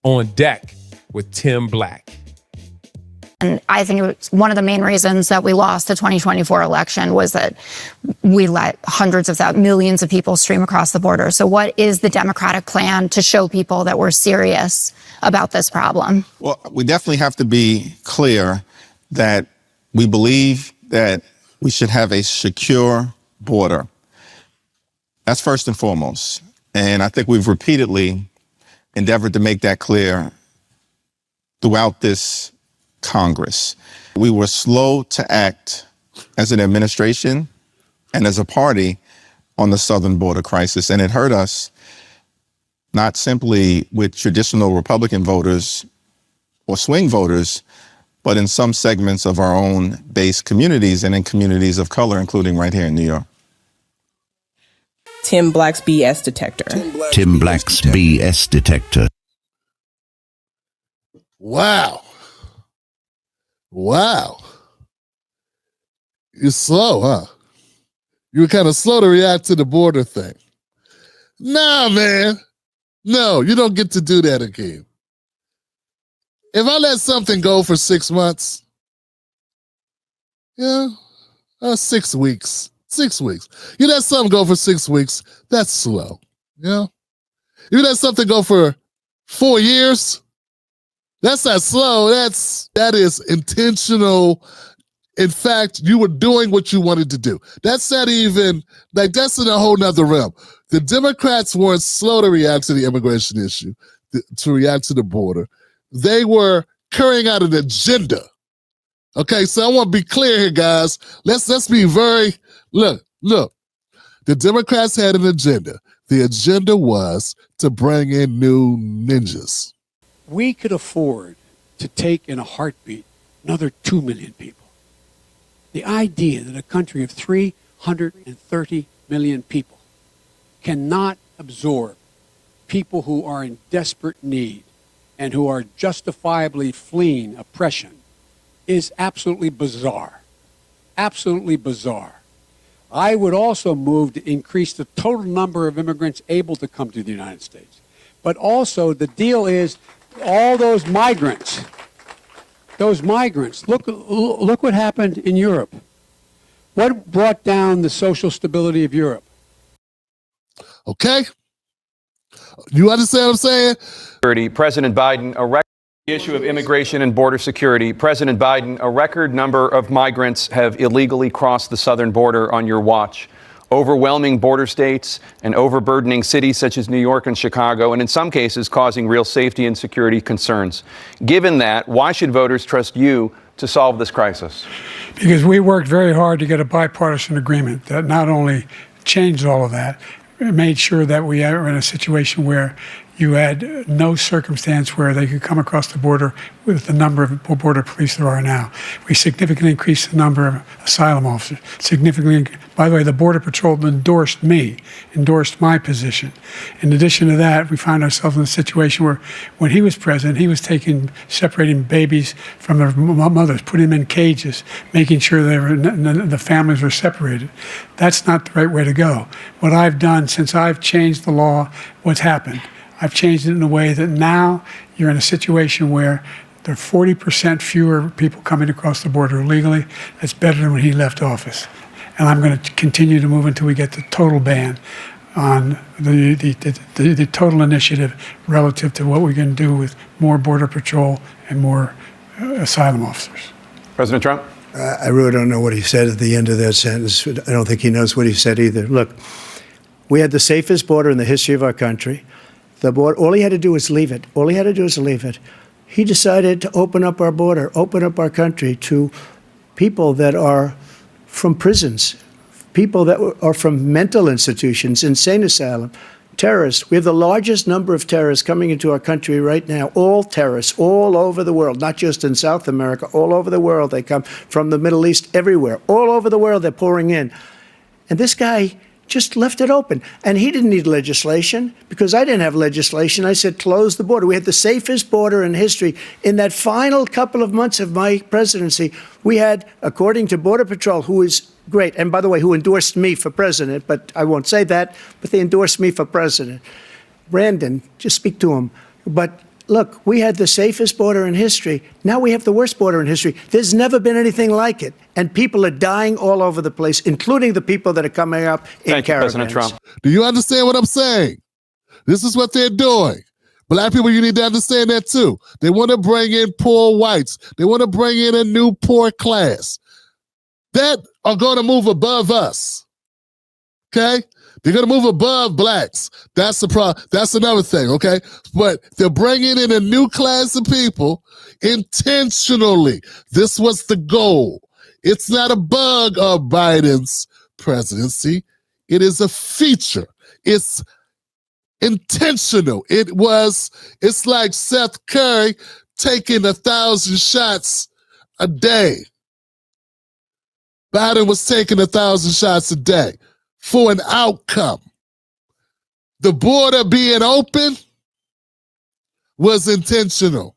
On Deck with Tim Black. And I think it was one of the main reasons that we lost the 2024 election was that we let hundreds of thousands, millions of people stream across the border. So what is the Democratic plan to show people that we're serious about this problem? Well, we definitely have to be clear that we believe that we should have a secure border. That's first and foremost. And I think we've repeatedly endeavored to make that clear throughout this Congress. We were slow to act as an administration and as a party on the southern border crisis, and it hurt us not simply with traditional Republican voters or swing voters, but in some segments of our own base communities and in communities of color, including right here in New York. Tim Black's BS detector. Tim Black's BS detector. Wow. Wow. You're slow, huh? You were kind of slow to react to the border thing. Nah, man. No, you don't get to do that again. If I let something go for 6 months, 6 weeks. 6 weeks. You let something go for 6 weeks, that's slow. You let something go for 4 years, that's not slow. That is intentional. In fact, you were doing what you wanted to do. That's not even, that's in a whole nother realm. The Democrats weren't slow to react to the immigration issue, to react to the border. They were carrying out an agenda. Okay, so I want to be clear here, guys. Let's be very, look. The Democrats had an agenda. The agenda was to bring in new ninjas. We could afford to take in a heartbeat another 2 million people. The idea that a country of 330 million people cannot absorb people who are in desperate need and who are justifiably fleeing oppression is absolutely bizarre. Absolutely bizarre. I would also move to increase the total number of immigrants able to come to the United States. But also the deal is all those migrants, look what happened in Europe. What brought down the social stability of Europe? Okay. You understand what I'm saying? President Biden, the issue of immigration and border security. President Biden, a record number of migrants have illegally crossed the southern border on your watch. Overwhelming border states and overburdening cities such as New York and Chicago, and in some cases causing real safety and security concerns. Given that, why should voters trust you to solve this crisis? Because we worked very hard to get a bipartisan agreement that not only changed all of that, it made sure that we are in a situation where you had no circumstance where they could come across the border with the number of border police there are now. We significantly increased the number of asylum officers. By the way, the Border Patrol endorsed my position. In addition to that, we found ourselves in a situation where when he was president, he was separating babies from their mothers, putting them in cages, making sure the families were separated. That's not the right way to go. What I've done since I've changed the law, what's happened? I've changed it in a way that now you're in a situation where there are 40% fewer people coming across the border illegally. That's better than when he left office. And I'm going to continue to move until we get the total ban on the total initiative relative to what we can do with more Border Patrol and more asylum officers. President Trump? I really don't know what he said at the end of that sentence. I don't think he knows what he said either. Look, we had the safest border in the history of our country. The border, all he had to do was leave it. All he had to do was leave it. He decided to open up our border, open up our country to people that are from prisons, people that are from mental institutions, insane asylum, terrorists. We have the largest number of terrorists coming into our country right now, all terrorists, all over the world, not just in South America, all over the world. They come from the Middle East, everywhere. All over the world, they're pouring in. And this guy just left it open. And he didn't need legislation because I didn't have legislation. I said, close the border. We had the safest border in history. In that final couple of months of my presidency, we had, according to Border Patrol, who is great, and by the way, who endorsed me for president, but I won't say that, but they endorsed me for president. Brandon, just speak to him. But Look, we had the safest border in history. Now we have the worst border in history. There's never been anything like it. And people are dying all over the place, including the people that are coming up in Thank you, caravans. President Trump. Do you understand what I'm saying? This is what they're doing. Black people, you need to understand that too. They want to bring in poor whites. They want to bring in a new poor class that are going to move above us. Okay? They're going to move above blacks. That's the problem. That's another thing, okay? But they're bringing in a new class of people intentionally. This was the goal. It's not a bug of Biden's presidency. It is a feature. It's intentional. It's like Seth Curry taking 1,000 shots a day. Biden was taking 1,000 shots a day for an outcome. The border being open was intentional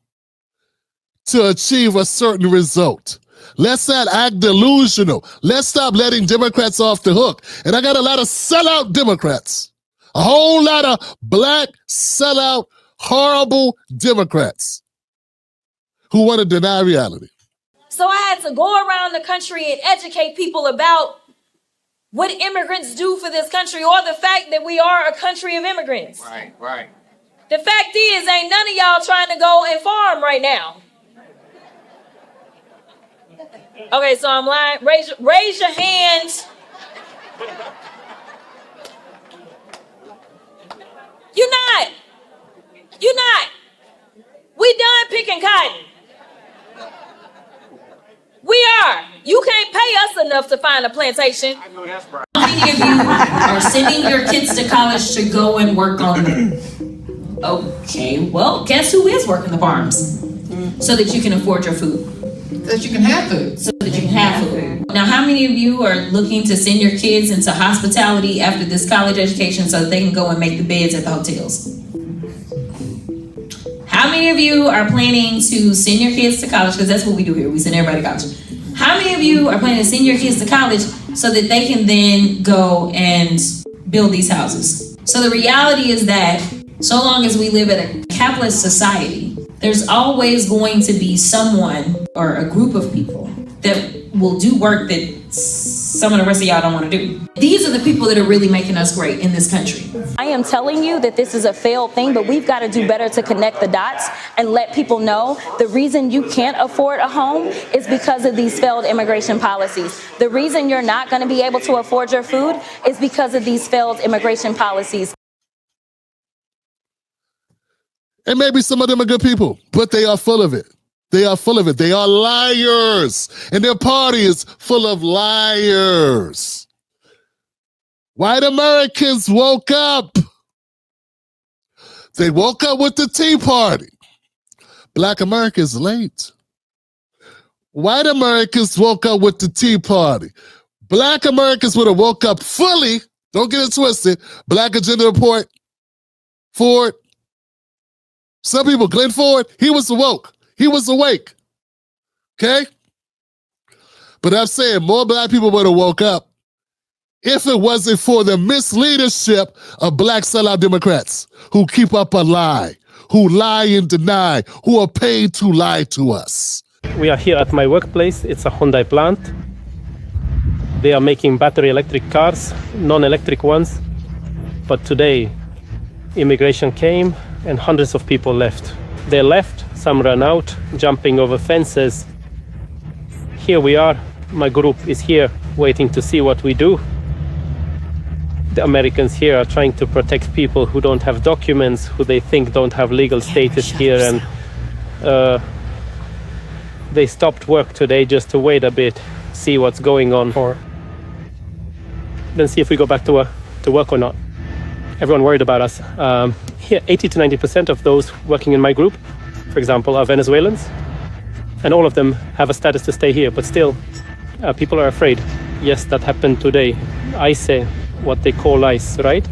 to achieve a certain result. Let's not act delusional. Let's stop letting Democrats off the hook. And I got a lot of sellout Democrats. A whole lot of black, sellout, horrible Democrats who want to deny reality. So I had to go around the country and educate people about what immigrants do for this country, or the fact that we are a country of immigrants. Right. The fact is, ain't none of y'all trying to go and farm right now. Okay, so I'm lying. Raise your hands. You're not. We done picking cotton. We are. You can't pay us enough to find a plantation. I know that's right. How many of you are sending your kids to college to go and work on them? Okay, well, guess who is working the farms? So that you can afford your food. So that you can have food. So that you can have food. Now, how many of you are looking to send your kids into hospitality after this college education so that they can go and make the beds at the hotels? How many of you are planning to send your kids to college? Because that's what we do here. We send everybody to college. How many of you are planning to send your kids to college so that they can then go and build these houses? So the reality is that so long as we live in a capitalist society, there's always going to be someone or a group of people that will do work that some of the rest of y'all don't want to do. These are the people that are really making us great in this country. I am telling you that this is a failed thing, but we've got to do better to connect the dots and let people know the reason you can't afford a home is because of these failed immigration policies. The reason you're not going to be able to afford your food is because of these failed immigration policies. And maybe some of them are good people, but they are full of it. They are full of it. They are liars. And their party is full of liars. White Americans woke up. They woke up with the Tea Party. Black America is late. White Americans woke up with the Tea Party. Black Americans would have woke up fully. Don't get it twisted. Black Agenda Report, Ford. Some people, Glenn Ford, he was awoke. He was awake. Okay? But I'm saying more black people would have woke up if it wasn't for the misleadership of black sellout Democrats who keep up a lie, who lie and deny, who are paid to lie to us. We are here at my workplace. It's a Hyundai plant. They are making battery electric cars, non-electric ones. But today, immigration came and hundreds of people left. They left, some ran out, jumping over fences. Here we are, my group is here waiting to see what we do. The Americans here are trying to protect people who don't have documents, who they think don't have legal status here, and they stopped work today just to wait a bit, see what's going on, or then see if we go back to work or not. Everyone worried about us. Here, 80 to 90% of those working in my group, for example, are Venezuelans, and all of them have a status to stay here, but still, people are afraid. Yes, that happened today. ICE, what they call ICE, right?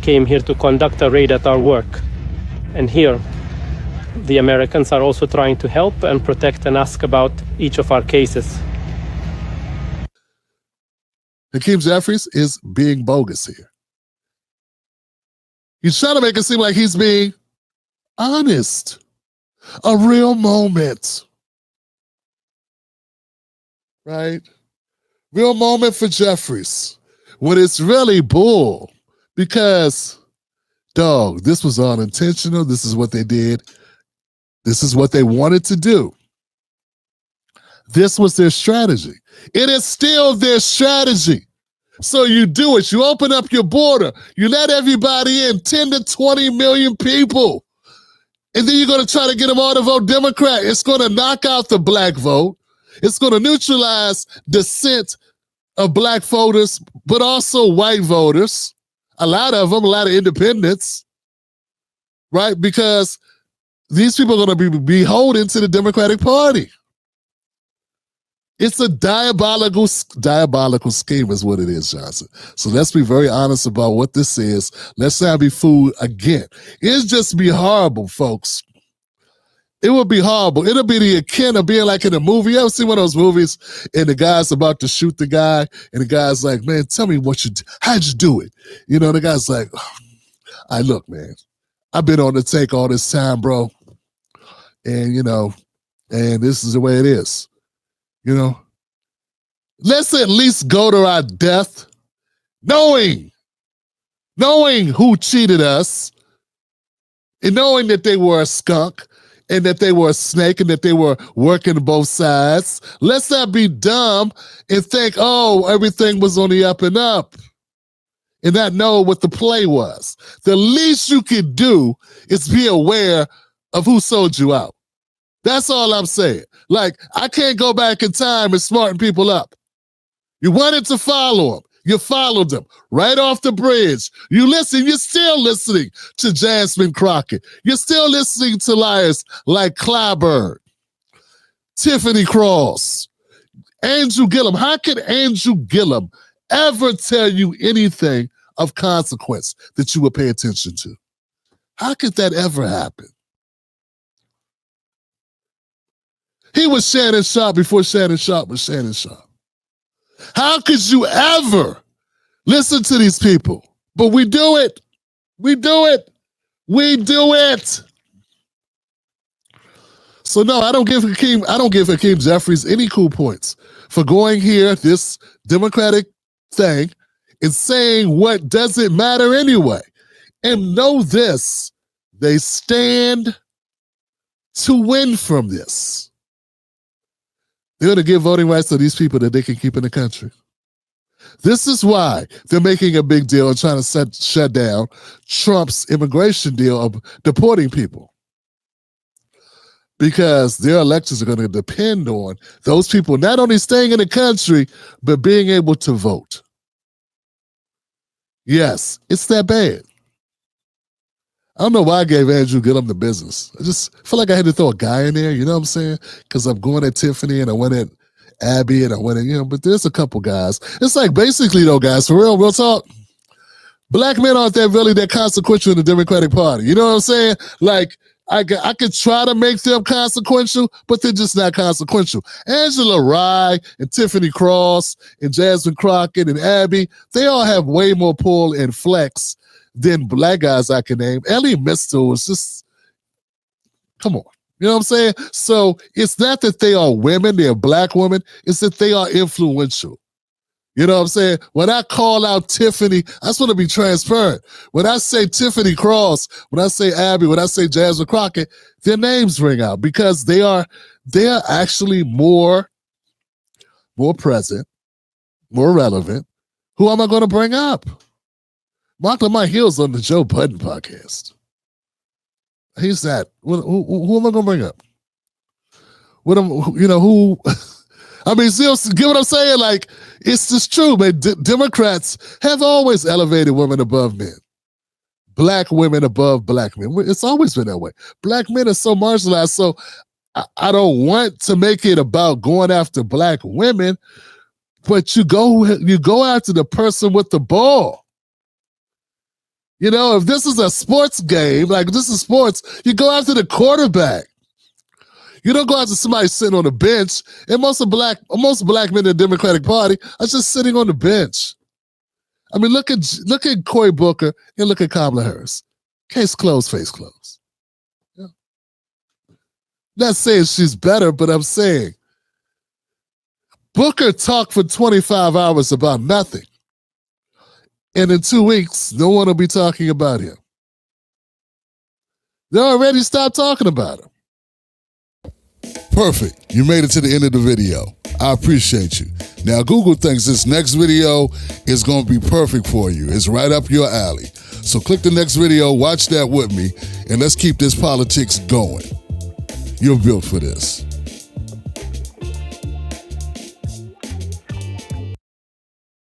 Came here to conduct a raid at our work. And here, the Americans are also trying to help and protect and ask about each of our cases. Hakeem Jeffries is being bogus here. He's trying to make it seem like he's being honest. A real moment. Right? Real moment for Jeffries. When it's really bull. Because, dog, this was unintentional. This is what they did. This is what they wanted to do. This was their strategy. It is still their strategy. So you do it. You open up your border. You let everybody in, 10 to 20 million people. And then you're going to try to get them all to vote Democrat. It's going to knock out the black vote. It's going to neutralize dissent of black voters, but also white voters. A lot of them, a lot of independents, right? Because these people are going to be beholden to the Democratic Party. It's a diabolical scheme is what it is, Johnson. So let's be very honest about what this is. Let's not be fooled again. It'll just be horrible, folks. It would be horrible. It'll be the akin of being like in a movie. You ever seen one of those movies and the guy's about to shoot the guy and the guy's like, man, tell me how'd you do it? You know, the guy's like, oh, look, man, I've been on the take all this time, bro. And, you know, and this is the way it is. You know, let's at least go to our death knowing who cheated us and knowing that they were a skunk and that they were a snake and that they were working both sides. Let's not be dumb and think, oh, everything was on the up and up and not know what the play was. The least you could do is be aware of who sold you out. That's all I'm saying. Like, I can't go back in time and smarten people up. You wanted to follow them. You followed them right off the bridge. You listen. You're still listening to Jasmine Crockett. You're still listening to liars like Clyburn, Tiffany Cross, Andrew Gillum. How could Andrew Gillum ever tell you anything of consequence that you would pay attention to? How could that ever happen? He was Shannon Sharp before Shannon Sharp was Shannon Sharp. How could you ever listen to these people? But we do it. We do it. We do it. So no, I don't give Hakeem Jeffries any cool points for going here, this Democratic thing, and saying what doesn't matter anyway. And know this, they stand to win from this. They're going to give voting rights to these people that they can keep in the country. This is why they're making a big deal and trying to shut down Trump's immigration deal of deporting people. Because their elections are going to depend on those people not only staying in the country, but being able to vote. Yes, it's that bad. I don't know why I gave Andrew Gillum the business. I just feel like I had to throw a guy in there, you know what I'm saying? Because I'm going at Tiffany and I went at Abby and I went at, but there's a couple guys. It's like basically though, guys, for real talk, black men aren't really that consequential in the Democratic Party. You know what I'm saying? Like, I could try to make them consequential, but they're just not consequential. Angela Rye and Tiffany Cross and Jasmine Crockett and Abby, they all have way more pull and flex than black guys I can name. Ellie Mistel was just, come on. You know what I'm saying? So it's not that they are women, they're black women, it's that they are influential. You know what I'm saying? When I call out Tiffany, I just want to be transparent. When I say Tiffany Cross, when I say Abby, when I say Jasmine Crockett, their names ring out because they are actually more present, more relevant. Who am I going to bring up? Mark Lamont Hill's on the Joe Budden podcast. He's that. Who am I going to bring up? Who? I mean, see, get what I'm saying? Like, it's just true, man. Democrats have always elevated women above men. Black women above black men. It's always been that way. Black men are so marginalized. So I don't want to make it about going after black women, but you go after the person with the ball. You know, if this is a sports game, like this is sports, you go after the quarterback. You don't go after somebody sitting on the bench. And most black men in the Democratic Party are just sitting on the bench. I mean, look at Cory Booker and look at Kamala Harris. Case closed, face closed. Not saying she's better, but I'm saying Booker talked for 25 hours about nothing. And in 2 weeks, no one will be talking about him. They already stopped talking about him. Perfect. You made it to the end of the video. I appreciate you. Now, Google thinks this next video is going to be perfect for you. It's right up your alley. So click the next video, watch that with me, and let's keep this politics going. You're built for this.